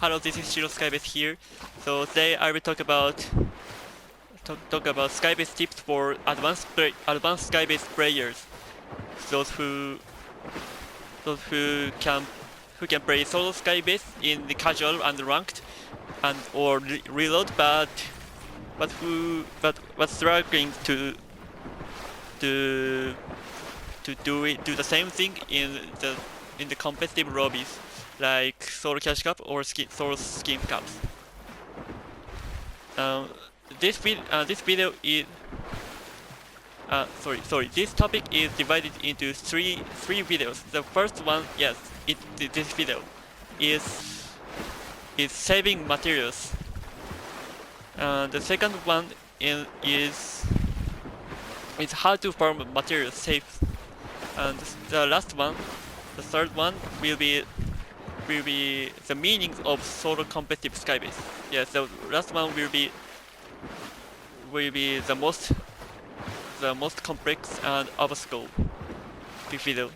Hello, this is SHAREfactory here. So today I will talk about skybase tips for advanced skybase players. Those who can play solo skybase in the casual and ranked and or reload, but struggling to do the same thing in the competitive lobbies like solo cash cup or solo skin cups. This video is this topic is divided into three videos. The first one, yes, this video is saving materials. The second one is how to farm materials safe. And the last one, the third one, will be the meaning of solo competitive skybase. Yes, the last one will be the most complex and obstacle video.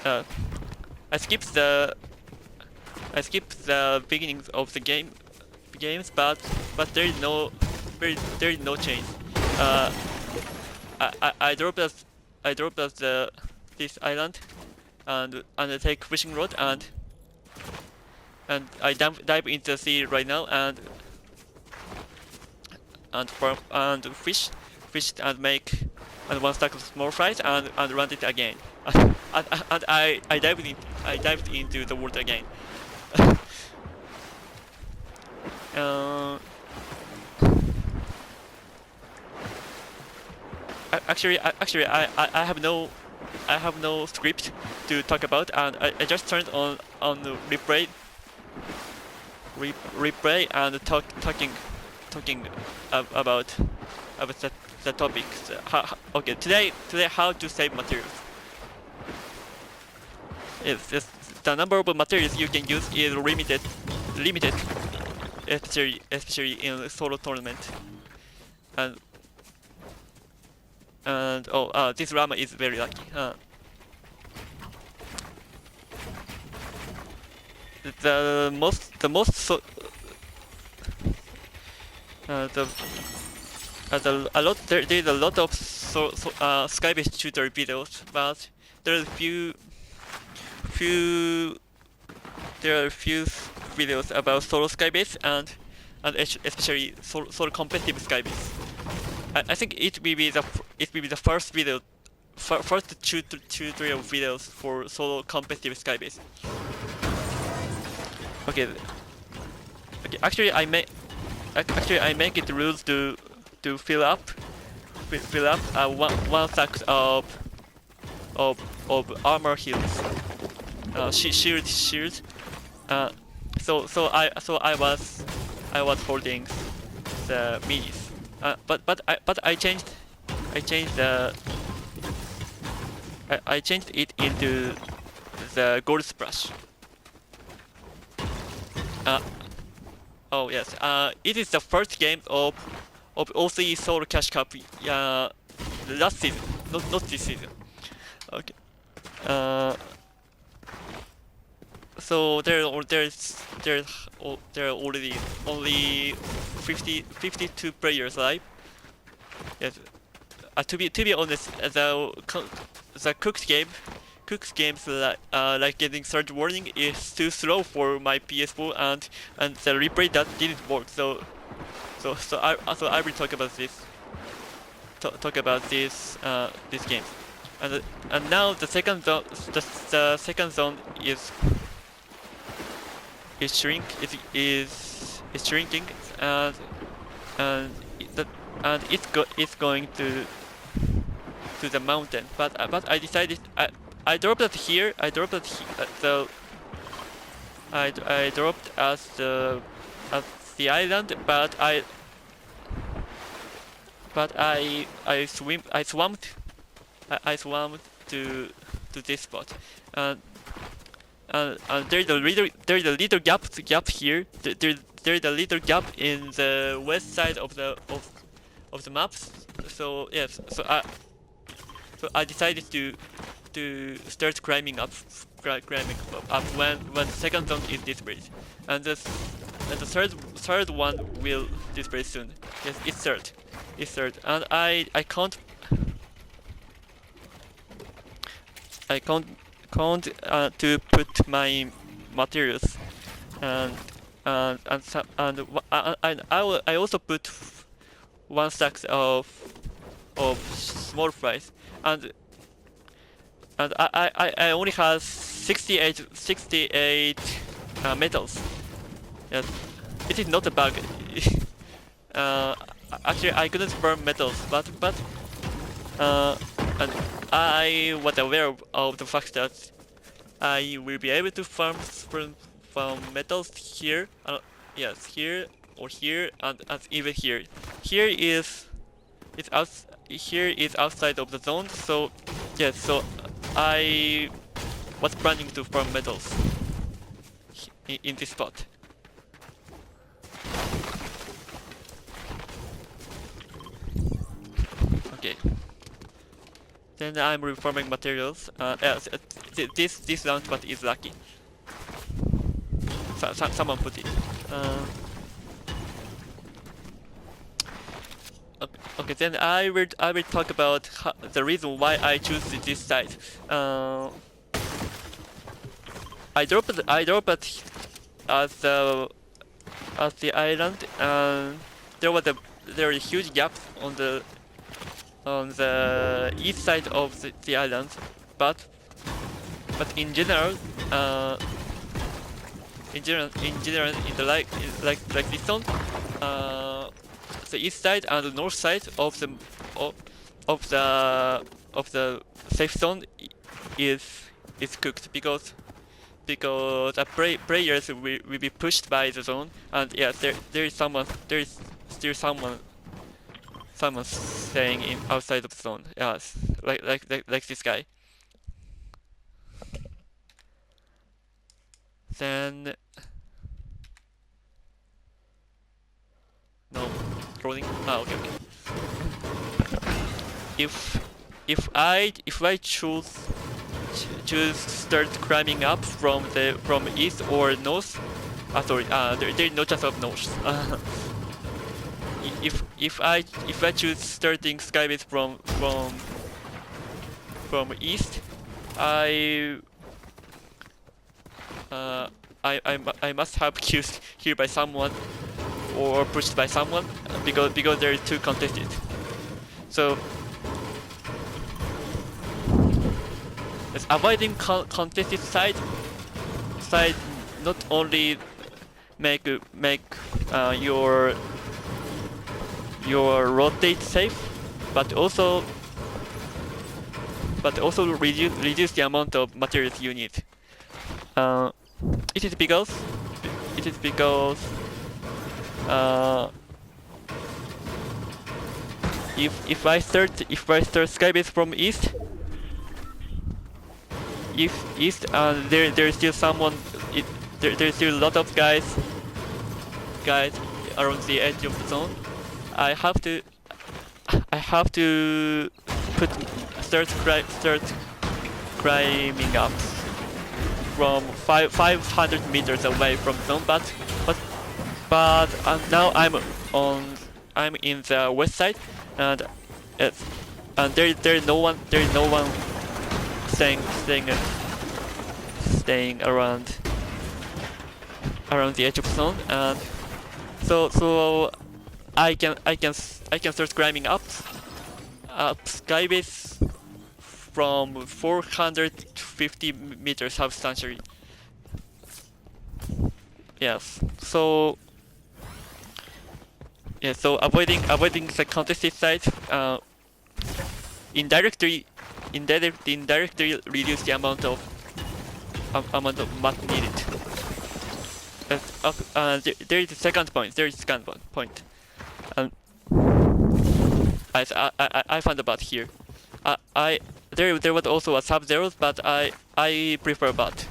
I skipped the beginnings of the games, but there is no change. I dropped this island and take fishing rod and I dive into the sea right now and fish and make one stack of small fries and run it again. and I dived into the water again. Actually, I have no script to talk about, and I just turned on the replay and talking about the topic. Okay, today how to save materials. Yes, the number of materials you can use is limited, especially in solo tournament. And this llama is very lucky. There is a lot of skybase tutor videos, but there are a few videos about solo skybase and especially solo competitive skybase. I think it will be the first video, first tutorial videos for solo competitive skybase. Okay. Actually, I make it rules to fill up one stack of armor heals, shield. So I was holding the minis. But I changed it into the gold splash. Oh yes. It is the first game of OC Solo Cash Cup. Last season, not this season. Okay. So there are already only 52 players live. Yes. To be honest, the Cook's games like getting third warning is too slow for my PS4 and the replay that didn't work. So I will talk about this. This game. And now the second zone is shrinking and it's going to the mountain. But I decided I dropped it here. I dropped at the island, but I swam to this spot, and there's a little gap here. There's a little gap in the west side of the map. So yes, so I decided to have to start climbing up when the second zone is displayed, and the third one will display soon. Yes, it's third, and I can't to put my materials, and I also put one stack of small fries, and I only have 68 metals. Yes, it is not a bug. Actually, I couldn't burn metals, but and I was aware of the fact that I will be able to farm metals here. Yes, here or here, and even here. Here is outside of the zone. So yes, so I was planning to farm metals in this spot. Okay. Then I'm reforming materials. This launchpad is lucky. Someone put it. Okay, then I will talk about the reason why I choose this site. I dropped at the island, and there was a huge gap on the east side of the island, but in general, in the like this zone, the east side and the north side of the safe zone is cooked because players will be pushed by the zone, and yeah, there is still someone staying outside of the zone. Yes, like this guy. Then no rolling. Okay. If I choose start climbing up from east or north. Sorry. There is no chance of north. If I choose starting skybase from east, I must have killed here by someone or pushed by someone because they're too contested. So yes, avoiding contested side not only make your rotate safe, but also reduce the amount of materials you need. It is because if I start skybase from east, there's still someone. There's still a lot of guys around the edge of the zone. I have to start climbing up from 500 meters away from the zone, but now I'm in the west side, and there's no one staying around the edge of the zone, and so I can start climbing up skybase from 450 meters substantially. Yes. So avoiding the contested side indirectly reduce the amount of mat needed. There is a second point. I found about here. There was also a sub-zeros, but I prefer bot.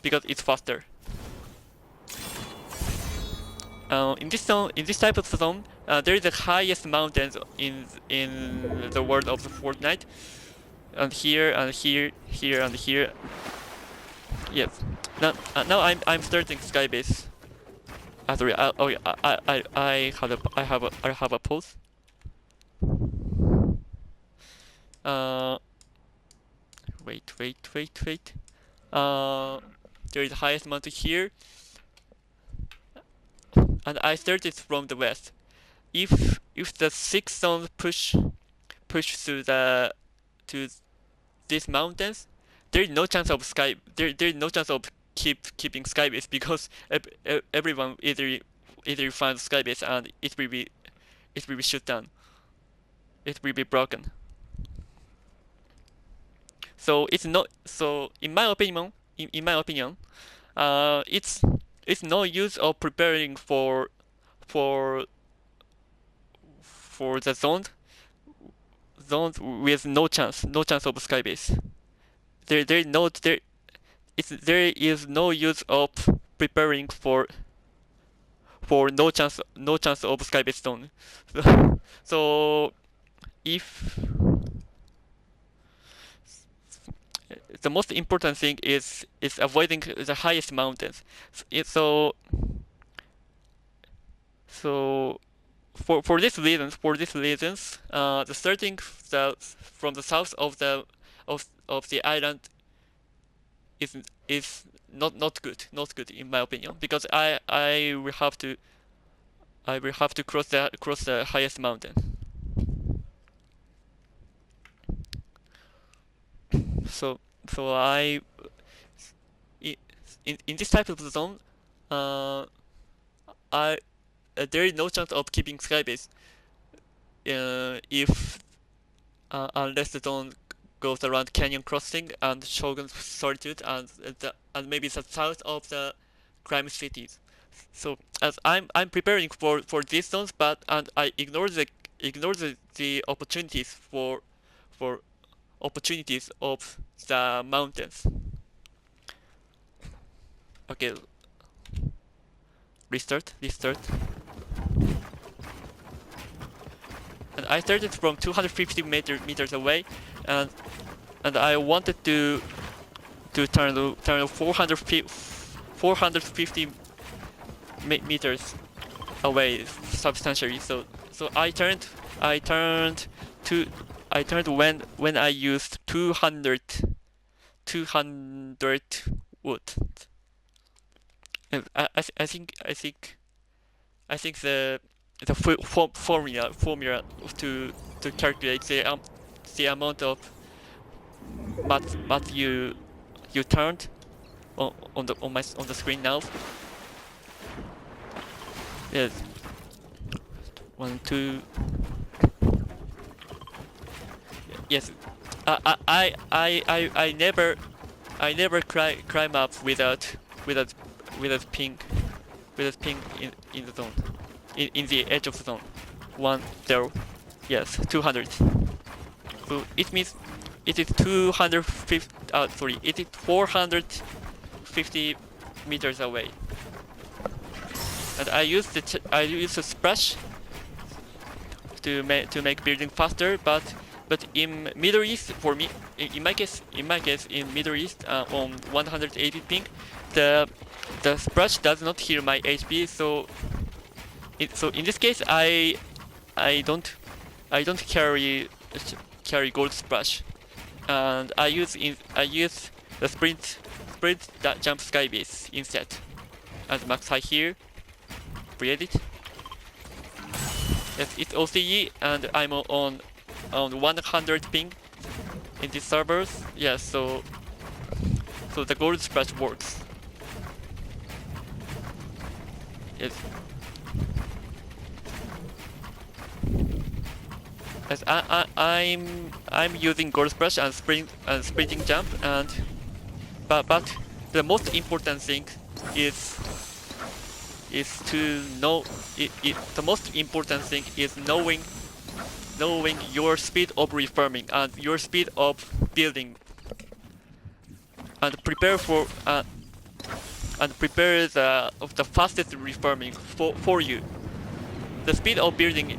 Because it's faster. In this type of zone, there is the highest mountains in the world of the Fortnite, and here and here, here and here. Yes. Now I'm starting skybase. Sorry. Oh yeah. I have a pause. Wait. There is the highest mountain here, and I started from the west. If the 6 zones push through to these mountains, there is no chance of There is no chance of keeping skybase because everyone either finds skybase and it will be shut down. It will be broken. So it's not. So in my opinion, it's no use of preparing for the zones with no chance of skybase. There is no use of preparing for no chance of skybase zone. So if the most important thing is avoiding the highest mountains. So for these reasons, the starting from the south of the island is not good in my opinion, because I will have to cross the highest mountain. So I in this type of zone, there is no chance of keeping skybase if unless the zone goes around Canyon Crossing and Shogun's Solitude and maybe the south of the crime cities. So as I'm preparing for these zones, and I ignore the opportunities for opportunities of the mountains. Okay, restart. And I started from 250 meters away, and I wanted to turn 450 meters away substantially. So I turned when I used 200 wood. And I think the formula to calculate the amount of math you turned on the screen now. Yes. 1, 2. Yes. I never climb up without ping in the zone, in the edge of the zone. 1 0. Yes, 200. So it means it is 250. It is 450 meters away. And I use the splash to make building faster, but in Middle East, for me, in my case in Middle East, on 180 ping, the splash does not heal my HP. So in this case, I don't carry gold splash, and I use the sprint jump skybase instead as max high here. Create it. Yes, it's OCE, and I'm on 100 ping in these servers. Yes, so the gold splash works. Yes. Yes, I'm using gold splash and sprinting jump, but the most important thing is to know the most important thing is knowing your speed of reforming and your speed of building, and prepare the fastest reforming for you. the speed of building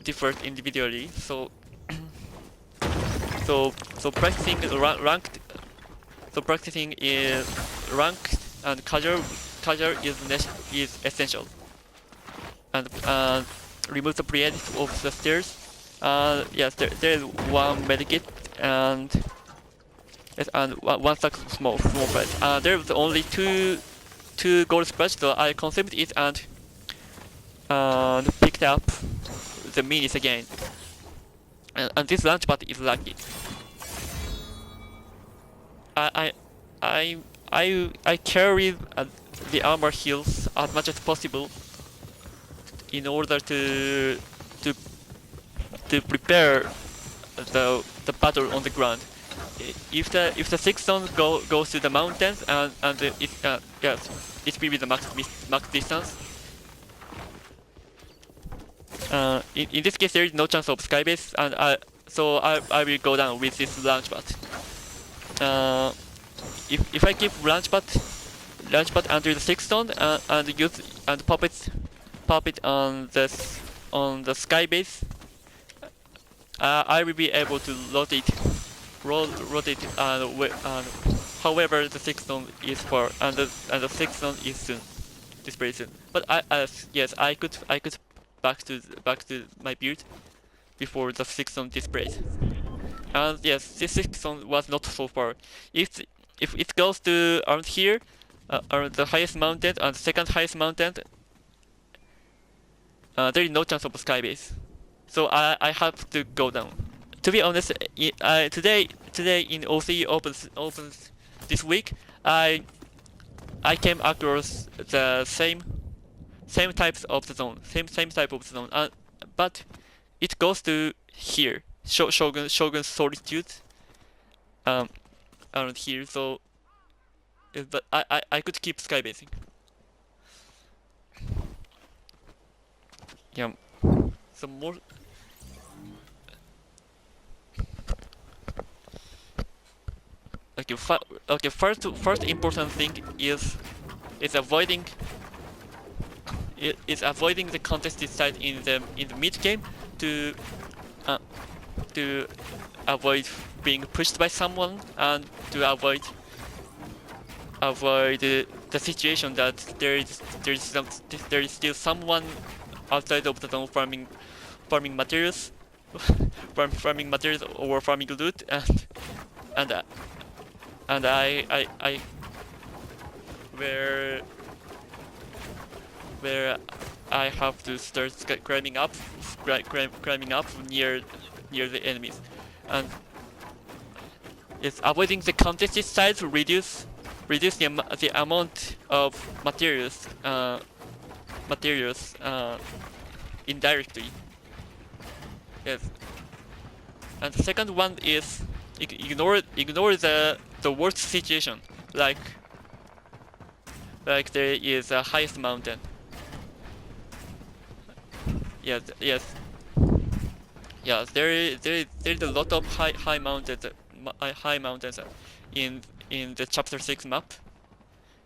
differs individually. So so practicing ranked. So practicing is ranked and casual is essential. And remove the preedit of the stairs. Yes, there is one medikit and one sack small price. There's only two gold splash, so I consumed it and picked up the minis again. And this launch pad is lucky. I carried the armor heals as much as possible in order to prepare the battle on the ground. If the 6 zone goes to the mountains and yes, it will be the max distance. In this case, there is no chance of skybase, and so I will go down with this launch pad. If I keep launch pad under the 6 zone and pop it on the skybase, I will be able to rotate. However, the 6 zone is far, and the 6 zone is soon, this very soon. But yes, I could back to my build before the 6 zone displays. And yes, this 6 zone was not so far. If it goes to around here, around the highest mountain and the second highest mountain, there is no chance of skybase. So I have to go down. To be honest, today in OC opens this week, I came across the same types of the zone, same type of zone, but it goes to here, Shogun Solitude, around here. So, but I could keep skybasing. Yeah, some more. Okay, first important thing is avoiding the contested side in the mid game to avoid being pushed by someone and to avoid the situation that there is still someone outside of the zone farming materials, farming materials or farming loot, and I where I have to start climbing up near the enemies, and it's avoiding the contested side to reduce the amount of materials indirectly. Yes, and the second one is ignore the worst situation, like there is a highest mountain. Yes. There is a lot of high mountains in the chapter 6 map.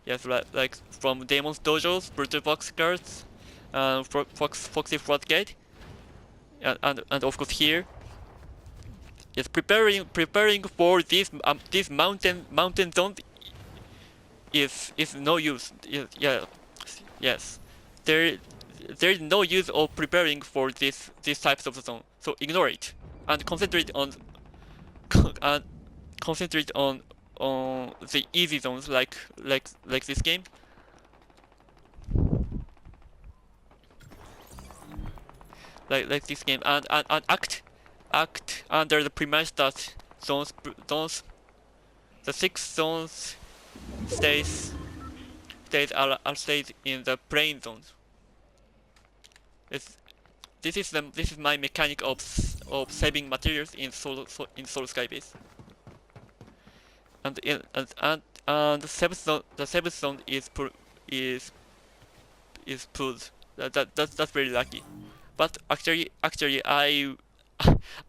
Yes, like from Demon's Dojos, Brutal Box Guards, Foxy Floodgate, and of course here. Yes, preparing for this mountain zone is no use. Yes. There is no use of preparing for these types of zone. So ignore it and concentrate on the easy zones like this game. Like this game, and act under the premise that zones the 6 zones stays in the plain zones. This is my mechanic of saving materials in Solo Skybase. And the seventh zone is pulled. That's very lucky. But actually I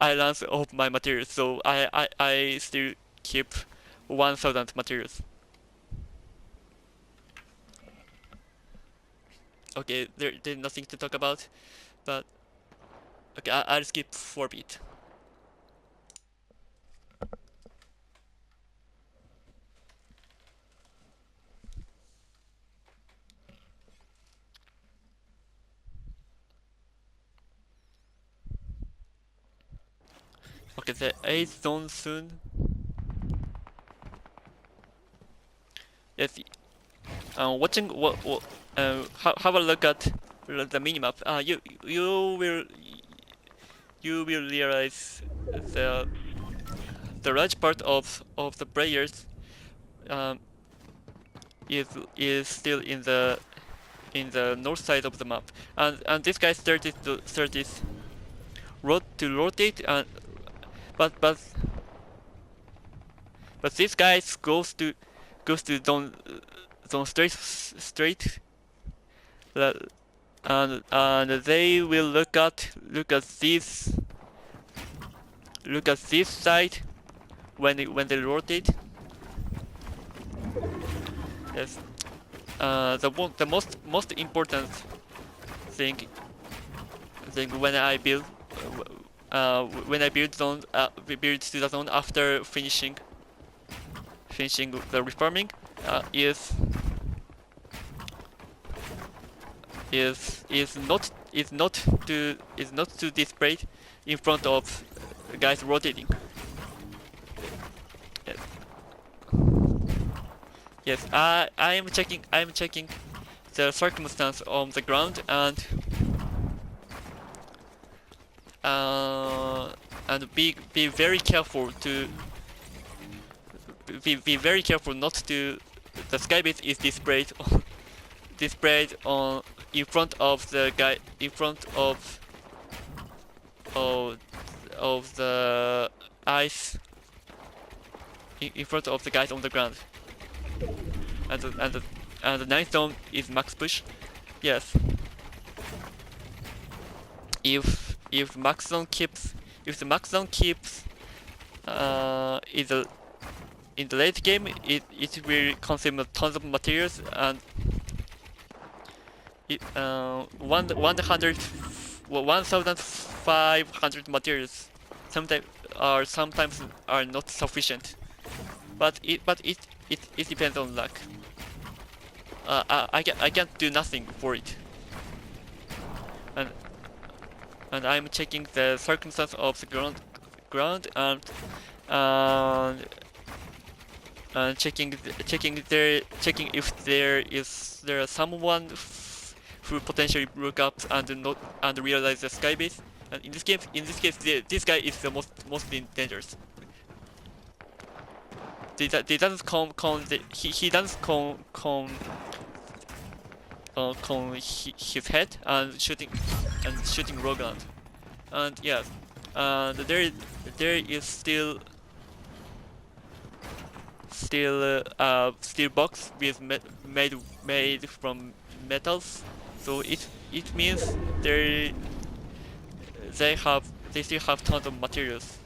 ran all my materials, so I still keep 1,000 materials. Okay, there's nothing to talk about, but okay, I'll skip 4-bit. Okay, the 8th zone soon. Yes, watching have a look at the minimap. You will realize the large part of the players um, is still in the north side of the map, and this guy started to rotate, and but but but this guy goes to zone straight, and they will look at this side when they rotate. Yes. The most important thing when I build zone build to the zone after finishing the reforming is not to display in front of guys rotating. Yes. Yes, I am checking the circumstance on the ground, and be very careful not to the skybase is displayed on in front of the guy in front of the ice in front of the guys on the ground. And the 9th zone is max push. Yes. If the max zone keeps in the late game, it will consume tons of materials, and 1,500 materials sometimes are not sufficient. But it depends on luck. I can't do nothing for it. And I'm checking the circumstance of the ground and checking if there is someone who potentially broke up and realize the skybase. And in this case, this guy is the most dangerous. He doesn't he doesn't con his head and shooting rogue around. And yes, there is still steel box with made from metals, so it means they still have tons of materials,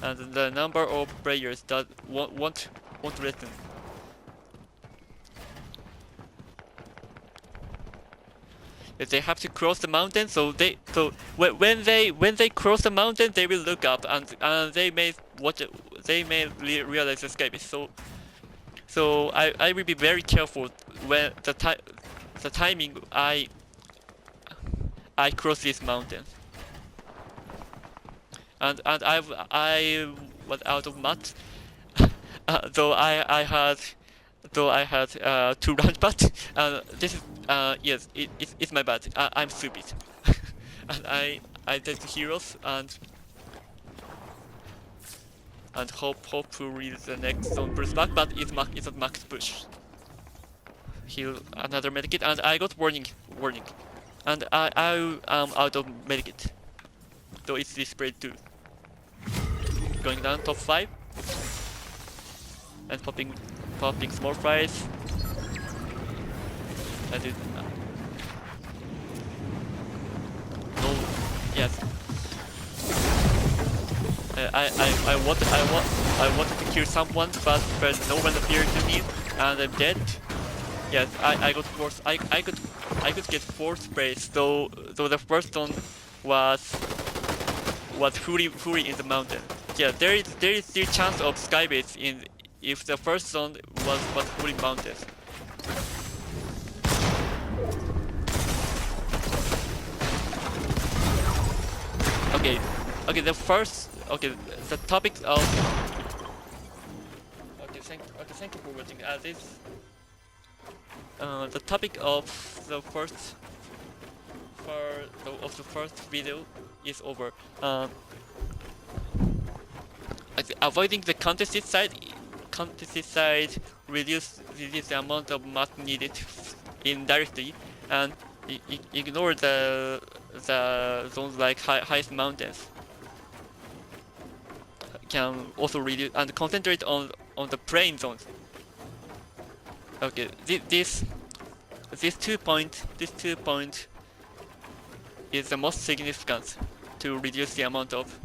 and the number of players that won't let them. If they have to cross the mountain, so when they cross the mountain, they will look up, and they may realize the skybase. So I will be very careful when the timing I cross this mountain. And I was out of mats, though I had 2 round pads. This is yes, it's my bad. I'm stupid. And I did heroes and hope to read the next zone burst back, but it's not max push. Heal another medikit, and I got warning, and I am out of medikit, though it's displayed too. Going down top 5 and popping small fries. I did no, yes. I wanted to kill someone, but no one appeared to me, and I'm dead. Yes, I got fourth. I could get fourth place. Though the first one was fully in the mountain. Yeah, there is still chance of skybase in if the first zone was fully mounted. Okay, okay. The topic of thank you for watching. The topic of the first video is over. Avoiding the contested side reduce the amount of math needed indirectly, and ignore the zones like highest mountains. Can also reduce and concentrate on the plain zones. Okay, this 2 point is the most significant to reduce the amount of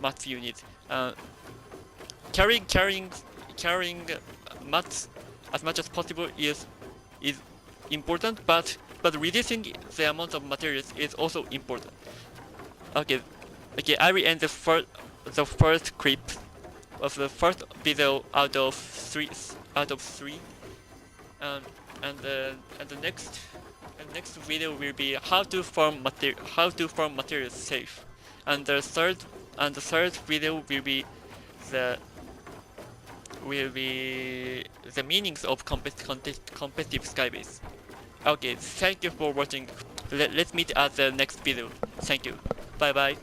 maths you need. Carrying maths as much as possible is important, but reducing the amount of materials is also important. Okay, I will end the first clip of the first video out of three, and the next video will be how to farm materials safe, and the third video will be the meanings of competitive skybase. Okay, thank you for watching. Let's meet at the next video. Thank you. Bye bye.